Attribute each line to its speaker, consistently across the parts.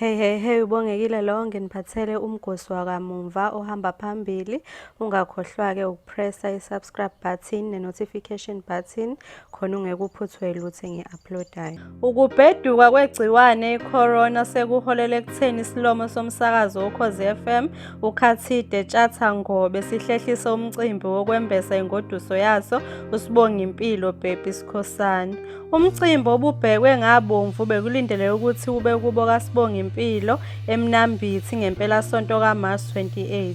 Speaker 1: Hey, ubongekile lo nginiphathele umgosi wakamuva ohamba phambili. Ungakhohlwa-ke ukupressa i-subscribe button ne-notification button khona ungeke uphuthwe lutho engi-uploadayo. Ukubheduka kwegciwane i-corona sekuholele ekutheni isilomo somsakazo woKhozi FM uKhathide Tjhatha-Ngobe sihlehlise umcimbi wokwembesa ingoduso yaso uSibongimpilo Bhebhi Skhosana. Umcimbi obubhekwe ngabomvu bekulindeleke ukuthi ube kubo kaSibongimpilo eMnambithi ngempelasonto kaMashi 28.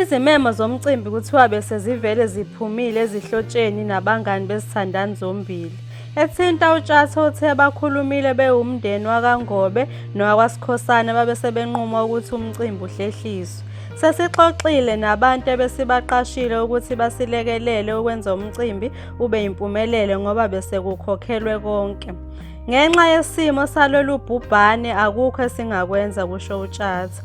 Speaker 1: Izimemo zomcimbi kuthiwa bese zivele ziphumile ezihlotsheni nabangani bezithandani zombili. Ethinta uTjhatha uthe bakhulumile bewumndeni wakaNgobe nowakwaSkhosana babese benquma ukuthi umcimbi uhlehliswe. Sesixoxile nabantu ebesibaqashile ukuthi basilekelele ukwenza umcimbi ube yimpumelelo ngoba bese kukhokhelwe konke. Ngenxa yesimo salolu bhubhane akukho esingakwenza kusho uTjhatha.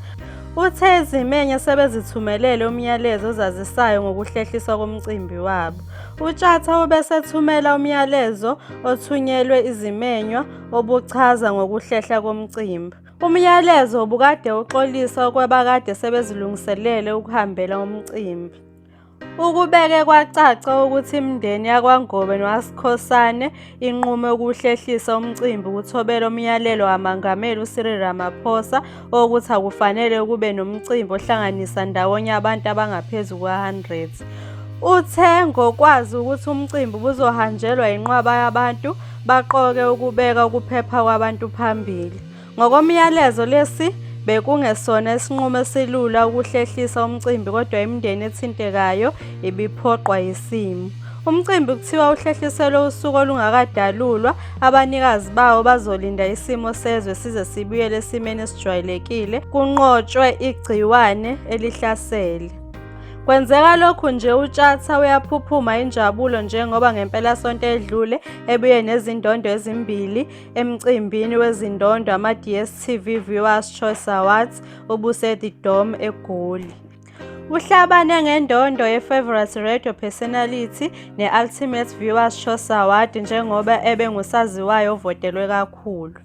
Speaker 1: Uthe izimenye sebezithumelele umyalezo ozazisayo ngokuhlehliswa komcimbi wabo. uTjhatha ubesethumela umyalezo othunyelwe izimenywa obuchaza ngokuhlehla komcimbi. Umyalezo ubukade uxolisa okwabakade sebezilungiselele ukuhambela umcimbi. Ukubeke kwacaca ukuthi imindeni yakwaNgobe nowaSkhosana inqume ukuhlehlisa umcimbi ukuthobela umyalelo waMangameli uCyril Ramaphosa ukuthi akufanele kube nomcimbi ohlanganisa ndawonye abantu abangaphezu kwa-100. Uthe ngokwazi ukuthi umcimbi buzohanjelwa inqwaba yabantu baqoke ukubeka ukuphepha kwabantu phambili. Ngokomyalezo lesi bekungesona isinqumo esilula ukuhlehlisa umcimbi kodwa imindeni ethintekayo ibiphoqwa yisimo. Umcimbi kuthiwa uhlehliselwe usuku olungakadalulwa, abanikazi bawo bazolinda isimo sezwe size sibuyele esimeni esijwayelekile kunqotshwe igciwane elihlasele. Kwenzeka lokhu nje uTjhatha uyaphuphuma injabulo njengoba ngempelasonto edlule ebuye nezindondo ezimbili emcimbini wezindondo ama-DStv Viewers Choice Awards obuse-The Dome eGoli. Uhlabane ngendondo ye-Favourite Radio Personality ne-Ultimate Viewers Choice Award njengoba ebengusaziwayo ovotelwe kakhulu.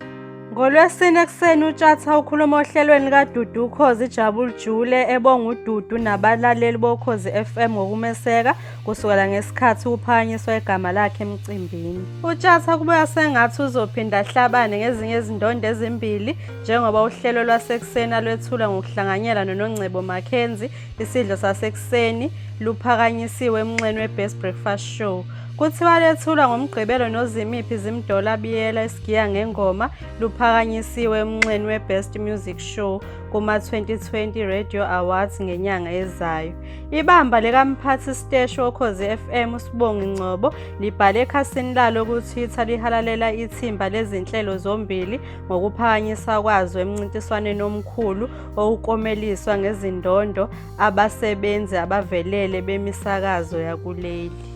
Speaker 1: NgoLwesine ekuseni uTjhatha ukhuluma ohlelweni kaDudu Ukhozi Jabul Jule ebonga uDudu nabalaleli boKhozi FM ngokumeseka kusukela ngesikhathi kuphakanyiswa igama lakhe emcimbini. uTjhatha kubuya sengathi uzophinda ahlabane ngezinye izindondo ezimbili njengoba uhlelo lwasekuseni alwethula ngokuhlanganyela noNongcebo Mackenzie isidlo sasekuseni luphakanyisiwe emnxeni we-Best Breakfast Show. Kuthiwa lethulwa ngoMgqibelo noZimiphi Zimdola Biyela isigiya ngengoma luphakanyisiwe emnxeni we-Best Music Show kuma-2020 Radio Awards ngenyanga ezayo. Ibamba likamphathi siteshi woKhozi FM uSibongi Ngcobo libhale ekhasini lalo ku-Twitter lihalalela ithimba lezinhlelo zombili ngokuphakanyiswa kwazo emncintiswaneni omkhulu owukomeliswa ngezindondo abasebenzi abavelele bemisakazo yakuleli.